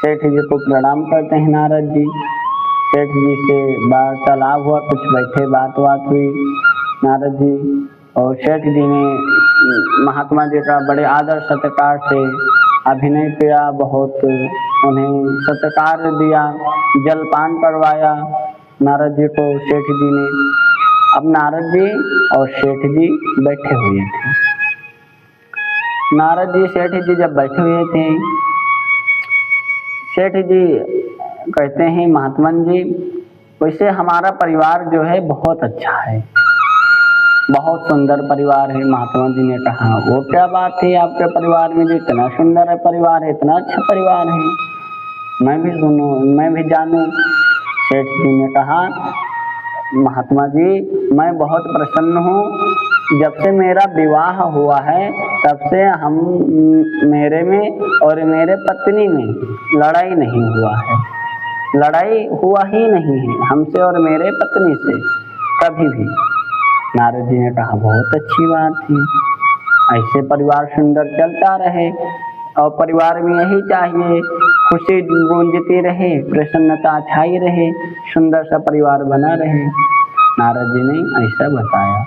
सेठ जी को प्रणाम करते हैं नारद जी। सेठ जी से वार्तालाप हुआ, कुछ बैठे बात हुई नारद जी, और सेठ जी ने महात्मा जी का बड़े आदर सत्कार से अभिनय किया, बहुत उन्हें सत्कार दिया, जलपान करवाया नारद जी को सेठ जी ने। अब नारद जी और सेठ जी बैठे हुए थे। नारद जी सेठ जी जब बैठे हुए थे, सेठ जी कहते हैं महात्मा जी, वैसे हमारा परिवार जो है बहुत अच्छा है, बहुत सुंदर परिवार है। महात्मा जी ने कहा, वो क्या बात है आपके परिवार में जो इतना सुंदर है परिवार है, इतना अच्छा परिवार है, मैं भी सुनूं, मैं भी जानूं। सेठ जी ने कहा, महात्मा जी मैं बहुत प्रसन्न हूँ, जब से मेरा विवाह हुआ है तब से हम मेरे में और मेरे पत्नी में लड़ाई नहीं हुआ है, लड़ाई हुआ ही नहीं है हमसे और मेरे पत्नी से कभी भी। नारद जी ने कहा, बहुत अच्छी बात है, ऐसे परिवार सुंदर चलता रहे और परिवार में यही चाहिए, खुशी गूंजती रहे, प्रसन्नता छाई रहे, सुंदर सा परिवार बना रहे। नारद जी ने ऐसा बताया।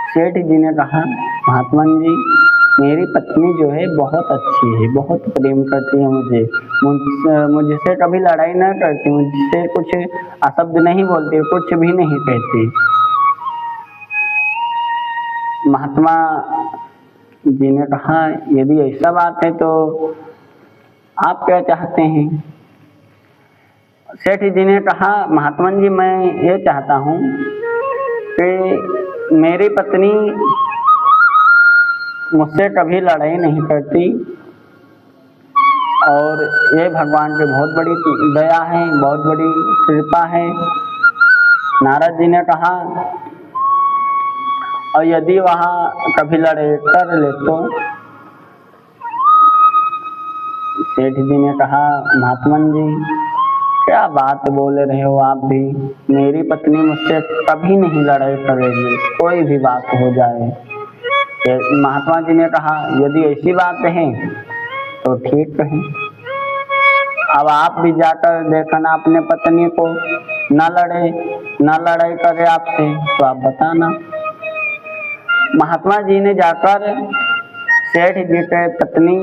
सेठ जी ने कहा, महात्मा जी मेरी पत्नी जो है बहुत अच्छी है, बहुत प्रेम करती है मुझसे कभी लड़ाई न करती, मुझसे कुछ अशब्द नहीं बोलती, कुछ भी नहीं कहती। महात्मा जी ने कहा, यदि ऐसा बात है तो आप क्या चाहते हैं? सेठ जी ने कहा, महात्मा जी मैं ये चाहता हूँ कि मेरी पत्नी मुझसे कभी लड़ाई नहीं करती और ये भगवान की बहुत बड़ी दया है, बहुत बड़ी कृपा है। नारद जी ने कहा, और यदि वहाँ कभी लड़ाई कर ले तो? सेठ जी ने कहा, महात्मा जी क्या बात बोल रहे हो आप भी, मेरी पत्नी मुझसे कभी नहीं लड़ाई करेगी, कोई भी बात हो जाए। महात्मा जी ने कहा, यदि ऐसी बात है तो ठीक है, अब आप भी जाकर देखना अपने पत्नी को, ना लड़ाई करे आपसे तो आप बताना। महात्मा जी ने जाकर सेठ जी के पत्नी,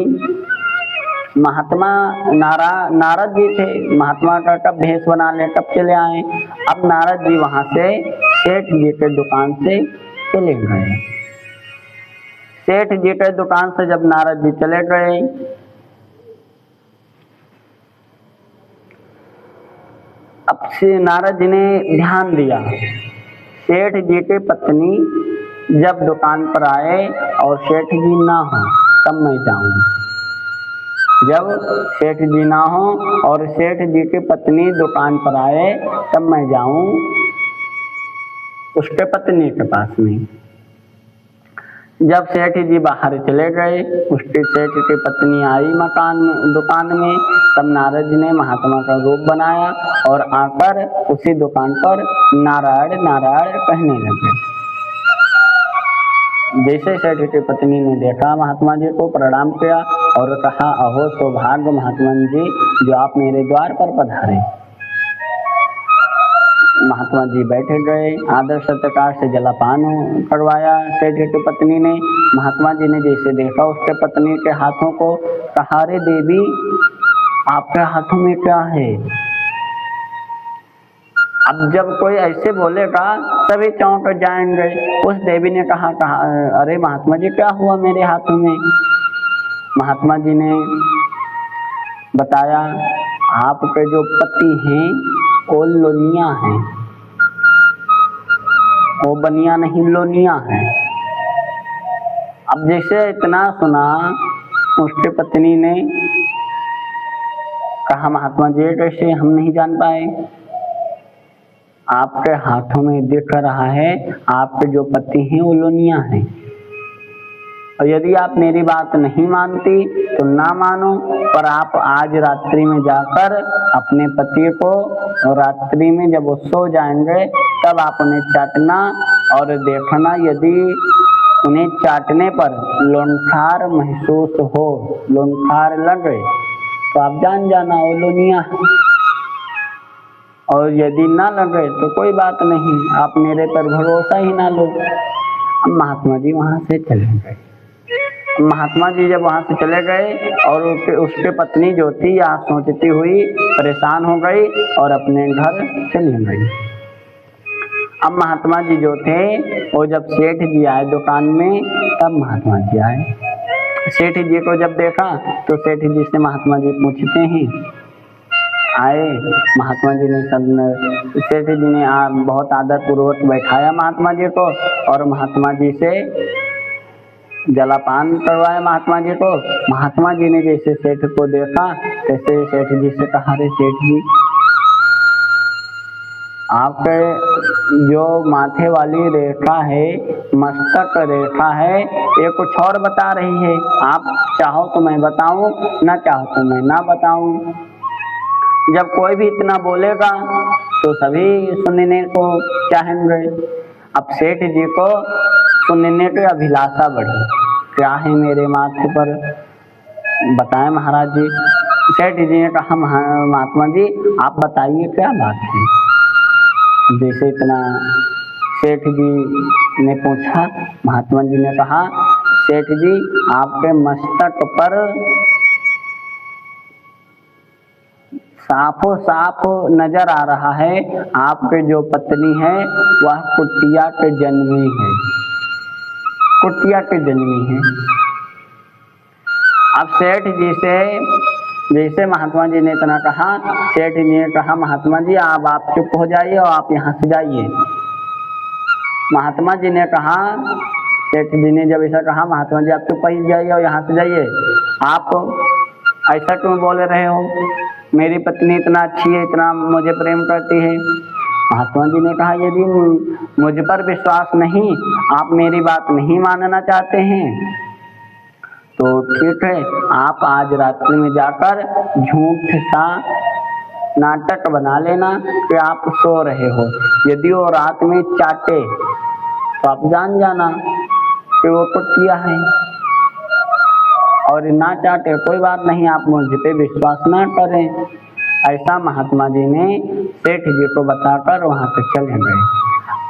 महात्मा नारद जी थे, महात्मा का कब भेष बना ले, कब चले आए। अब नारद जी वहां से सेठ जी के दुकान से चले गए। सेठ जी के दुकान से जब नारद जी चले गए, अब से नारद जी ने ध्यान दिया, सेठ जी की पत्नी जब दुकान पर आए और सेठ जी ना हो तब मैं जाऊं। जब सेठ जी ना हो और सेठ जी की पत्नी दुकान पर आए तब मैं जाऊं उसके पत्नी के पास में। जब सेठ जी बाहर चले गए, उसके सेठ की पत्नी आई दुकान में, तब नारद जी ने महात्मा का रूप बनाया और आकर उसी दुकान पर नारायण नारायण कहने लगे। जैसे सेठ की पत्नी ने देखा महात्मा जी को, प्रणाम किया और कहा, अहो सौभाग्य महात्मा जी जो आप मेरे द्वार पर पधारे। महात्मा जी बैठे गए, आदर सत्कार से जलपान करवाया सेठ की पत्नी ने। महात्मा जी ने जैसे देखा उसके पत्नी के हाथों को, कहा, रे देवी आपके हाथों में क्या है? अब जब कोई ऐसे बोलेगा सभी चौंक जाएंगे। उस देवी ने कहा, अरे महात्मा जी क्या हुआ मेरे हाथों में? महात्मा जी ने बताया, आपके जो पति हैं वो लोनिया हैं, वो बनिया नहीं लोनिया हैं। अब जैसे इतना सुना उसके पत्नी ने कहा, महात्मा जी कैसे, हम नहीं जान पाए, आपके हाथों में दिख रहा है आपके जो पति हैं वो लोनिया हैं, और यदि आप मेरी बात नहीं मानती तो ना मानो, पर आप आज रात्रि में जाकर अपने पति को, और रात्रि में जब वो सो जाएंगे तब आप उन्हें चाटना और देखना, यदि उन्हें चाटने पर लोंठार महसूस हो, लोंठार लगे तो आप जान जाना वो लोनिया, और यदि ना लगे तो कोई बात नहीं, आप मेरे पर भरोसा ही ना लो। अब महात्मा जी वहाँ से चले गए। महात्मा जी जब वहाँ से चले गए और उसके पत्नी जो थी यहाँ सोचती हुई परेशान हो गई और अपने घर चली गई। अब महात्मा जी जो थे वो जब सेठ जी आए दुकान में, तब महात्मा जी आए। सेठ जी को जब देखा तो सेठ जी से महात्मा जी पूछते हैं, आए महात्मा जी ने सेठ जी ने बहुत आदर पूर्वक बैठाया महात्मा जी को और महात्मा जी से जलापान करवाया महात्मा जी को। महात्मा जी ने जैसे सेठ को देखा तैसे सेठ जी से कहा, रे सेठ जी, आपके जो माथे वाली रेखा है, मस्तक रेखा है, ये कुछ और बता रही है। आप चाहो तो मैं बताऊं, ना चाहो तो मैं ना बताऊं। जब कोई भी इतना बोलेगा तो सभी सुनने को चाहेंगे। अब सेठ जी को सुनने की अभिलाषा बढ़ी, क्या है मेरे माथे पर, बताएं महाराज जी। सेठ जी ने कहा, महात्मा जी आप बताइए क्या बात है। जैसे इतना सेठ जी ने पूछा, महात्मा जी ने कहा, सेठ जी आपके मस्तक पर साफो साफ नजर आ रहा है, आपके जो पत्नी है वह कुटिया के जन्मी है, कुटिया के जन्मी है। अब सेठ जी से जैसे महात्मा जी ने इतना कहा, सेठ जी ने कहा, महात्मा जी अब आप चुप हो जाइए और आप यहाँ से जाइए। महात्मा जी ने कहा, सेठ जी ने जब ऐसा कहा, महात्मा जी आप चुप हो जाइए और यहाँ से जाइए, आप ऐसा क्यों बोल रहे हो, मेरी पत्नी इतना अच्छी है, इतना मुझे प्रेम करती है। महात्मा जी ने कहा, यदि मुझ पर विश्वास नहीं, आप मेरी बात नहीं मानना चाहते हैं तो ठीक है, आप आज रात्रि में जाकर झूठ सा नाटक बना लेना कि आप सो रहे हो। यदि वो रात में चाटे तो आप जान जाना कि वो कुटिया है, और ना चाटे कोई बात नहीं, आप मुझ पे विश्वास ना करें। ऐसा महात्मा जी ने सेठ जी को बताकर वहाँ से चले गए।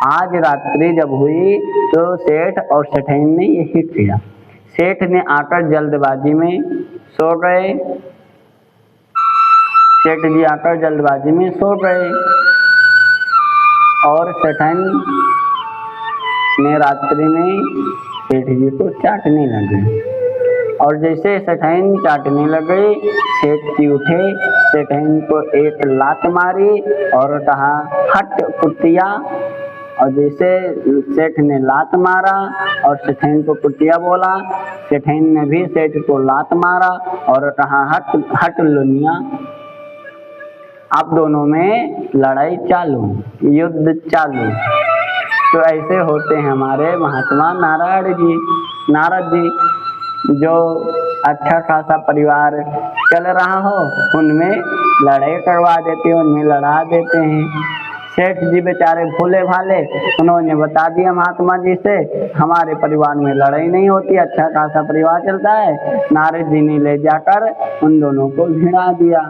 आज रात्रि जब हुई तो सेठ और सेठैन ने यही किया। सेठ ने आकर जल्दबाजी में सो गए, सेठ जी आकर जल्दबाजी में सो गए और सेठैन ने रात्रि में सेठ जी को चाटने लगे। और जैसे सेठैन चाटने लगे, सेठ जी उठे, सेठैन को एक लात मारी और कहा, हट कुटिया। और जैसे सेठ ने लात मारा और सेठैन को कुटिया बोला, सेठैन ने भी सेठ को लात मारा और कहा, हट हट लोनिया। आप दोनों में लड़ाई चालू, युद्ध चालू। तो ऐसे होते हैं हमारे महात्मा नारद जी, जो अच्छा खासा परिवार चल रहा हो उनमें लड़ाई करवा देते हैं, उनमें लड़ा देते हैं। सेठ जी बेचारे भोले भाले, उन्होंने बता दिया महात्मा जी से, हमारे परिवार में लड़ाई नहीं होती, अच्छा खासा परिवार चलता है। नारद जी ने ले जाकर उन दोनों को भिड़ा दिया।